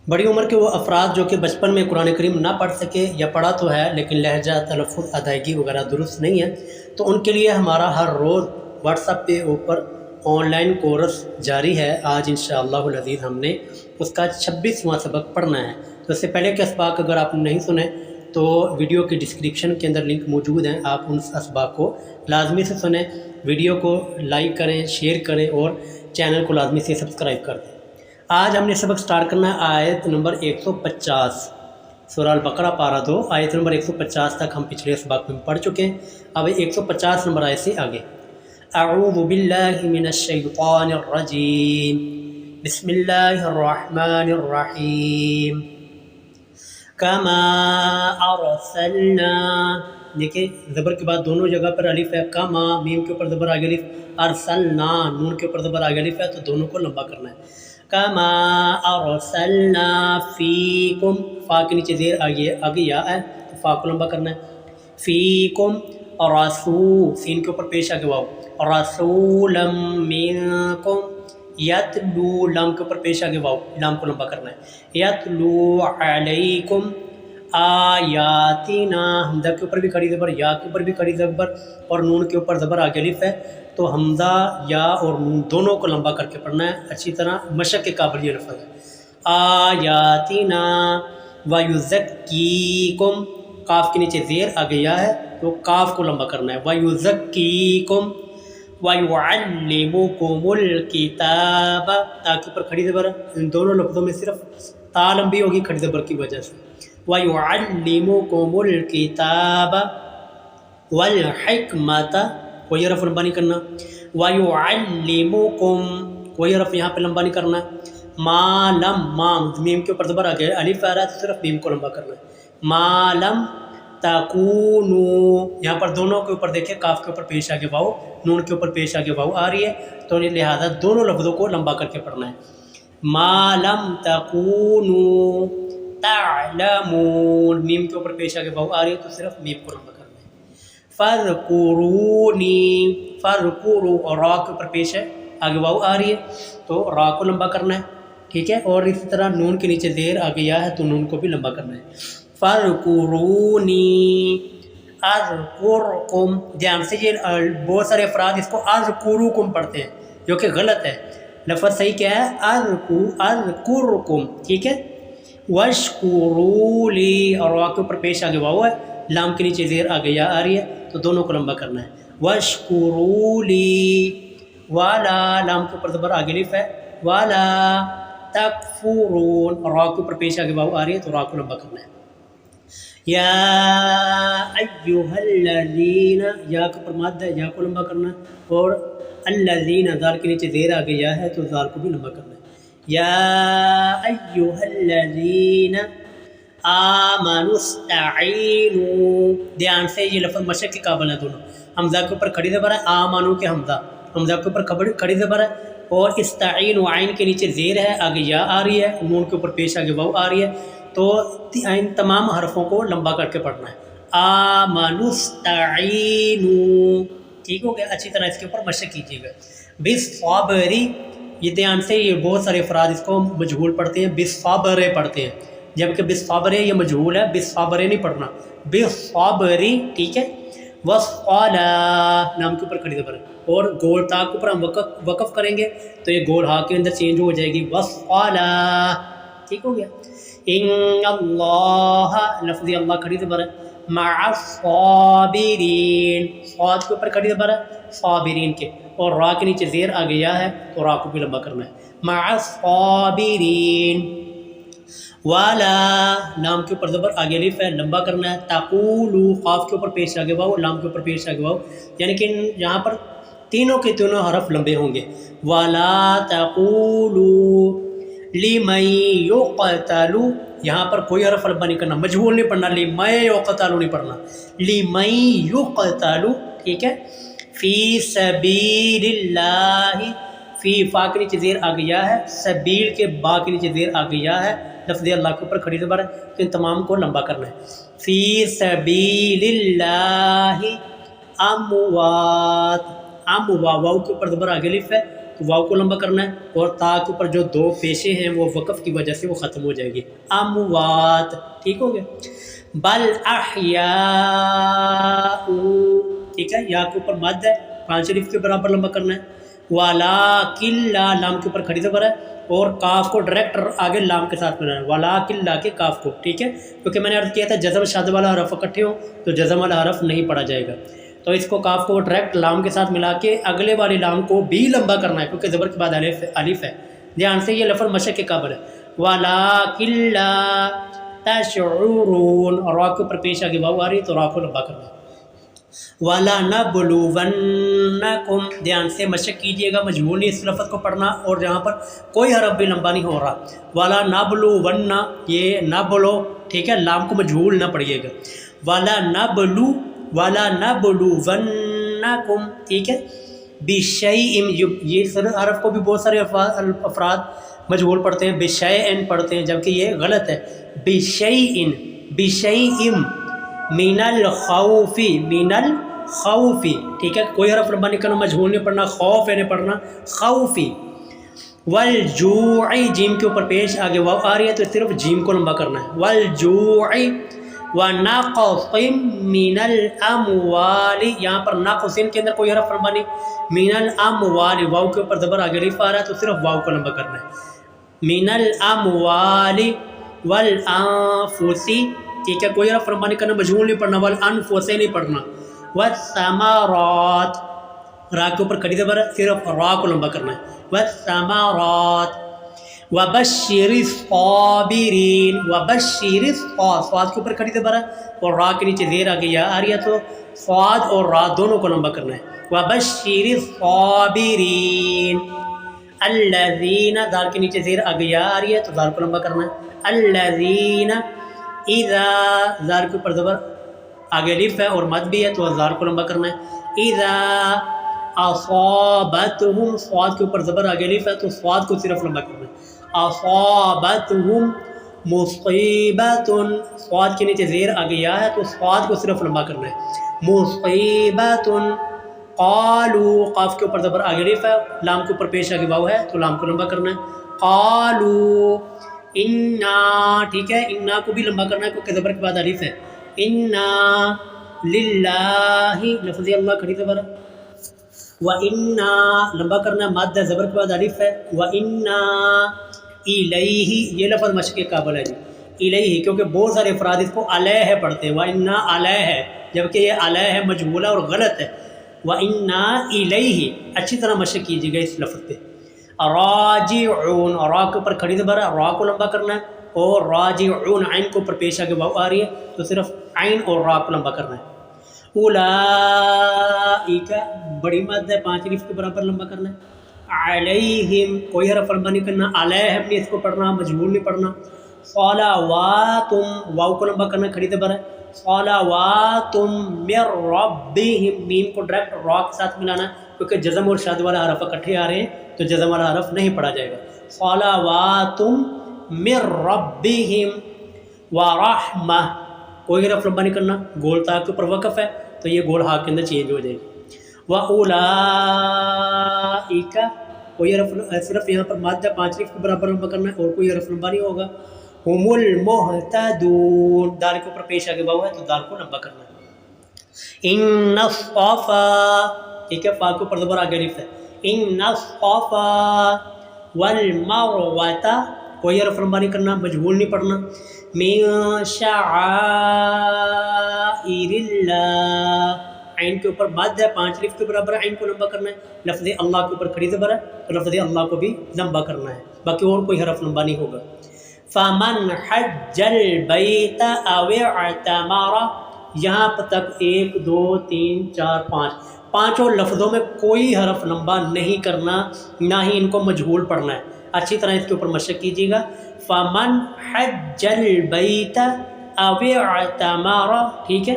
بڑی عمر کے وہ افراد جو کہ بچپن میں قرآن کریم نہ پڑھ سکے یا پڑھا تو ہے لیکن لہجہ، تلفظ، ادائیگی وغیرہ درست نہیں ہے، تو ان کے لیے ہمارا ہر روز واٹس ایپ پہ اوپر آن لائن کورس جاری ہے۔ آج انشاءاللہ العزیز ہم نے اس کا 26واں سبق پڑھنا ہے۔ تو اس سے پہلے کے اسباق اگر آپ نے نہیں سنے تو ویڈیو کے ڈسکرپشن کے اندر لنک موجود ہیں، آپ ان اسباق کو لازمی سے سنیں، ویڈیو کو لائک کریں، شیئر کریں اور چینل کو لازمی سے سبسکرائب کر دیں۔ آج ہم نے سبق سٹارٹ کرنا ہے آیت نمبر 150، سورہ البقرہ پارہ 2، آیت نمبر 150 تک ہم پچھلے اسباق میں پڑھ چکے ہیں۔ اب 150 نمبر آیت سے آگے، اعوذ باللہ من الشیطان الرجیم، بسم اللہ الرحمن الرحیم، کما ارسلنا، دیکھیں زبر کے بعد دونوں جگہ پر الف ہے، کما میم کے اوپر زبر آگے الف، ارسلنا نون کے اوپر زبر آگے الف ہے، تو دونوں کو لمبا کرنا ہے۔ کما ارسلنا فیکم، فا کے نیچے زیر آگے یا ہے تو فا کو لمبا کرنا ہے، فیکم، اور رسول سین کے اوپر پیش آگے واو، رسولا منکم، یتلو لام کے اوپر پیش آگے واو، لام کو لمبا کرنا ہے، یتلو علیکم آیاتنا، حمزہ کے اوپر بھی کھڑی زبر، یا کے اوپر بھی کھڑی زبر اور نون کے اوپر زبر آگے الف ہے، تو حمزہ، یا اور نون دونوں کو لمبا کر کے پڑھنا ہے، اچھی طرح مشق کے قابل یہ لفظ ہے۔ آیاتنا ویزکیکم، کاف کے نیچے زیر آگے یا ہے تو کاف کو لمبا کرنا ہے، ویزکیکم وَيُعَلِّمُكُمُ الْكِتَابَ، تا کے اوپر کھڑی زبر، ان دونوں لفظوں میں صرف تا لمبی ہوگی کھڑی زبر کی وجہ سے، وَيُعَلِّمُكُمُ الْكِتَابَ وَالْحِكْمَةَ، کوئی حرف لمبا نہیں کرنا، وَيُعَلِّمُكُمْ، کوئی حرف یہاں پہ لمبا نہیں کرنا، ما لم، مام میم کے اوپر زبر آ گیا، الف آ رہا ہے تو صرف میم کو لمبا کرنا ہے، ما لم تکونو، یہاں پر دونوں کے اوپر دیکھیں، کاف کے اوپر پیش آگے واو، نون کے اوپر پیش آگے واو آ رہی ہے، تو لہذا دونوں لفظوں کو لمبا کر کے پڑھنا ہے۔ ما لم تکونو تعلمون، میم کے اوپر پیش آگے واو آ رہی ہے تو صرف میم کو لمبا کرنا ہے۔ فذکرونی، فذکرو، اور را کے اوپر پیش ہے آگے واو آ رہی ہے تو را کو لمبا کرنا ہے، ٹھیک ہے، اور اسی طرح نون کے نیچے زیر آگے یا ہے تو نون کو بھی لمبا کرنا ہے۔ فَاذْكُرُونِي اذکرکم، دھیان سے یہ بہت سارے افراد اس کو اذکرکم پڑھتے ہیں جو کہ غلط ہے، لفظ صحیح کیا ہے، اذکرکم، ٹھیک ہے۔ وَاشْكُرُوا لِي، اور واو کے اوپر پیش آگے واو ہے، لام کے نیچے زیر آگے یا آ رہی ہے تو دونوں کو لمبا کرنا ہے، وَاشْكُرُوا لِي، وَلَا لام کے اوپر زبر آگے الف ہے، وَلَا تَکْفُرُونَ، اور واو کے اوپر پیش آگے واو آ رہی ہے تو را کو لمبا کرنا ہے۔ یا ایھا الذین، یا کے اوپر مد ہے، یا کو لمبا کرنا ہے، اور الذین، ذال کے نیچے زیر آگے یا ہے تو ذال کو بھی لمبا کرنا ہے۔ یا ایھا الذین آمنوا استعینوا، دھیان سے یہ لفظ مشق کے قابل ہے دونوں، حمزہ کے اوپر کھڑی زبر ہے، آمنوا کے حمزہ کے اوپر کھڑی زبر ہے، اور استعینوا عین کے نیچے زیر ہے، آگے یا آ رہی ہے، نون کے اوپر پیش آگے واو آ رہی ہے، تو ان تمام حرفوں کو لمبا کر کے پڑھنا ہے۔ آمنوا استعینوا، ٹھیک ہو گیا، اچھی طرح اس کے اوپر مشق کیجیے گا۔ بالصبر، یہ دھیان سے یہ بہت سارے افراد اس کو مجہول پڑھتے ہیں، بالصبر پڑھتے ہیں، جبکہ بالصبر یہ مجہول ہے، بالصبر نہیں پڑھنا، بالصبر، ٹھیک ہے۔ والصلاۃ، نام کے اوپر کھڑی زبر ہے، اور گول تا کے اوپر ہم وقف کریں گے تو یہ گول ہا کے اندر چینج ہو جائے گی، والصلاۃ، ٹھیک ہو گیا۔ ان اللہ، لفظ اللہ کھڑی زبر ہے، مع الصابرین، صاد کے اوپر کھڑی زبر ہے صابرین کے، اور را کے نیچے زیر آگے یا ہے تو را کو بھی لمبا کرنا ہے، مع الصابرین۔ والا، لام کے اوپر زبر آگے الف ہے، لمبا کرنا ہے، تقولو، قاف کے اوپر پیش آگے واو، لام کے اوپر پیش آگے واو، یعنی کہ یہاں پر تینوں کے تینوں حرف لمبے ہوں گے۔ ولا تقولو لمن یقتل، یہاں پر کوئی حرف لمبا نہیں کرنا، مجہول نہیں پڑھنا، لمن یقتل نہیں پڑھنا، لمن یقتل، ٹھیک ہے۔ فی سبیل اللہ، فی، فا کے نیچے زیر آگے یا ہے، سبیل کے با کے نیچے زیر آگے یا ہے، لفظ اللہ کے اوپر کھڑی زبر ہے تو ان تمام کو لمبا کرنا ہے۔ فی سبیل اللہ اموات، واو کے اوپر زبر آگے الف ہے تو واو کو لمبا کرنا ہے، اور تا کے اوپر جو دو پیشے ہیں وہ وقف کی وجہ سے وہ ختم ہو جائے گی، اموات، ٹھیک ہو گیا۔ بل احیاء، ٹھیک ہے، یا کے اوپر مد ہے، 5 الف کے برابر لمبا کرنا ہے، ولیکن لا، لام کے اوپر کھڑی زبر ہے، اور کاف کو ڈائریکٹ آگے لام کے ساتھ ملانا ہے، ولیکن لا کے کاف کو، ٹھیک ہے، کیونکہ میں نے عرض کیا تھا جزم شد والا حرف اکٹھے ہوں تو جزم والا حرف نہیں پڑھا جائے گا، تو اس کو کاف کو ڈائریکٹ لام کے ساتھ ملا کے اگلے والی لام کو بھی لمبا کرنا ہے، کیونکہ زبر کے بعد الف ہے، دھیان سے، یہ لفظ مشق کے قابل ہے، ولیکن لا تشعرون، اور را کے اوپر پیش آگے واو آ رہی ہے تو را کو لمبا کرنا ہے، وَلَنَبْلُوَنَّكُمْ، دھیان سے مشق کیجئے گا، مجبور نہیں اس لفظ کو پڑھنا، اور جہاں پر کوئی حرف بھی لمبا نہیں ہو رہا، وَلَنَبْلُوَنَّ، یہ نبلو، ٹھیک ہے، لام کو مجبور نہ پڑھیے گا، وَلَنَبْلُوَنَّكُمْ، ٹھیک ہے، بِشَيْءٍ، یہ حرف کو بھی بہت سارے افراد مجبور پڑھتے ہیں، بِشَيْءٍ پڑھتے ہیں، جبکہ یہ غلط ہے، بِشَيْءٍ من الخوف، من الخوف، ٹھیک ہے، کوئی حرف لمبا نہیں کرنا، مجہول نہیں پڑھنا، خوف ہے نہیں پڑھنا، خوفی، والجوع، جیم کے اوپر پیش آگے واو آ رہی ہے تو صرف جیم کو لمبا کرنا ہے، والجوع ونقص من الاموال، یہاں پر نقص کے اندر کوئی حرف لمبا نہیں، من الاموال، واو کے اوپر زبر آگے الف آ رہا ہے تو صرف واو کو لمبا کرنا ہے، من الاموال والانفس، ٹھیک ہے، کوئی حرف لمبا نہیں کرنا، مجہول نہیں پڑھنا، والانفس نہیں پڑھنا، والثمرات، را کے اوپر کھڑی زبر ہے، صرف را کو لمبا کرنا ہے، والثمرات، وبشر الصابرین، وبشر صاد کے اوپر کھڑی زبر ہے اور را کے نیچے زیر آگے یا آ رہی ہے تو صاد اور را دونوں کو لمبا کرنا ہے، وبشر الصابرین، الذین، دال کے نیچے زیر آگے یا آ رہی ہے تو دال کو لمبا کرنا ہے، الذین اذا، زار کے اوپر زبر آگے الف ہے اور مد بھی ہے تو زار کو لمبا کرنا ہے، اذا اصابتہم، صاد کے اوپر زبر آگے الف ہے تو صاد کو صرف لمبا کرنا ہے، اصابتہم مصیبۃ، صاد کے نیچے زیر آگے یا ہے تو صاد کو صرف لمبا کرنا ہے، مصیبۃ، قالوا، قاف کے اوپر زبر آگے الف ہے، لام کے اوپر پیش آگے واو ہے تو لام کو لمبا کرنا ہے، قالوا انا، ٹھیک ہے، انا کو بھی لمبا کرنا ہے کیونکہ زبر کے بعد الف ہے، انا للہ، لفظ اللہ کھڑی زبر ہے، وَإِنَّا، لمبا کرنا ہے، مد ہے، زبر کے بعد الف ہے، وَإِنَّا إِلَيْهِ، یہ لفظ مشق کے قابل ہے جی، الیہ، کیونکہ بہت سارے افراد اس کو علیہ پڑھتے ہیں، وَإِنَّا علیہ ہے، جبکہ یہ علیہ ہے، مجہولہ اور غلط ہے، وَإِنَّا إِلَيْهِ، اچھی طرح مشق کیجیے گا اس لفظ پہ، راجعون، را کے اوپر کھڑی زبر ہے، را کو لمبا کرنا ہے، اور راجعون، عین کے اوپر پیش آگے واو آ رہی ہے تو صرف عین اور را کو لمبا کرنا ہے، اولئک، بڑی مد ہے، 5 الف کے برابر لمبا کرنا ہے، علیہم، کوئی حرف لمبا نہیں کرنا، علیہم نہیں اس کو پڑھنا، مجہول نہیں پڑھنا، صلواتم، واو کو لمبا کرنا، کھڑی زبر ہے، صلواتم من ربہم، میم کو ڈائریکٹ را کے ساتھ ملانا ہے کیونکہ جزم اور شد والا حرف اکٹھے آ رہے ہیں تو جزم والا حرف نہیں پڑھا جائے گا، صلواتم من ربہم ورحمہ، کوئی حرف لمبا نہیں کرنا، گول تا کے اوپر وقف ہے تو یہ گول ہا کے اندر چینج ہو جائے گی، وَأُولَئِكَ، کوئی حرف صرف یہاں پر مد ہے، 5 الف کے برابر لمبا کرنا ہے اور کوئی حرف لمبا نہیں ہوگا، هُمُ الْمُهْتَدُونَ، دال کے اوپر پیش آگے واو ہے تو دال کو لمبا کرنا ہے، إِنَّ الصَّفَا، ٹھیک ہے، فا کے اوپر زبر آگے الف ہے، إِنَّ الصَّفَا وَالْمَرْوَةَ، کوئی حرف لمبا نہیں کرنا، مجہول نہیں پڑھنا، مِن شَعَائِرِ اللَّهِ، عین کے اوپر مد ہے، 5 الف کے برابر عین کو لمبا کرنا ہے، لفظ اللہ کے اوپر کھڑی زبر ہے تو لفظ اللہ کو بھی لمبا کرنا ہے، باقی اور کوئی حرف لمبا نہیں ہوگا، فَمَنْ حَجَّ الْبَيْتَ أَوِ اعْتَمَرَ، یہاں تک 1 2 3 4 5 پانچوں لفظوں میں کوئی حرف لمبا نہیں کرنا، نہ ہی ان کو مجہول پڑھنا ہے، اچھی طرح اس کے اوپر مشق کیجیے گا، فَمَنْ حَجَّ الْبَيْتَ أَوِ اعْتَمَرَ، ٹھیک ہے،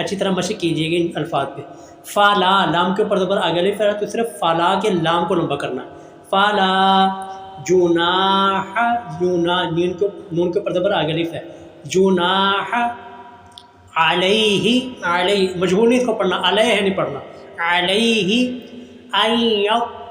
اچھی طرح مشق کیجیے گا ان الفاظ پہ، فَلَا، لام کے اوپر زبر آگے الف ہے تو صرف فَلَا کے لام کو لمبا کرنا، فَلَا جُنَاحَ، نون کے اوپر زبر آگے الف ہے، جُنَاحَ علیہ، علیہ مجہول نہیں اس کو پڑھنا، علیہ نہیں پڑھنا، علیہ ان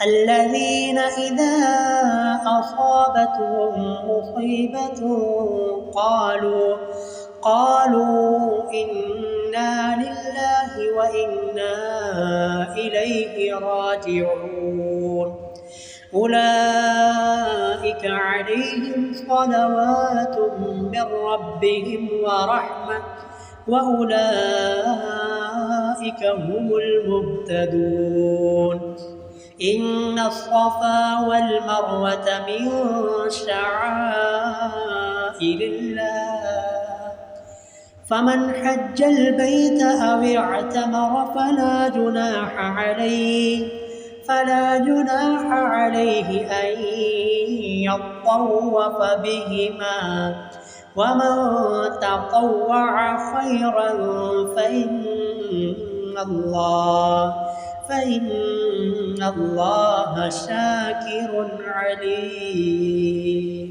الذين إذا أصابتهم مصيبة قالوا إنا لله وإنا إليه راجعون أولئك عليهم صلوات من ربهم ورحمة وأولئك هم المهتدون إن الصفا والمروة من شعائر الله فمن حج البيت أو اعتمر فلا جناح عليه أن يطوف بهما ومن تطوع خيرا فإن الله شاكر عليم.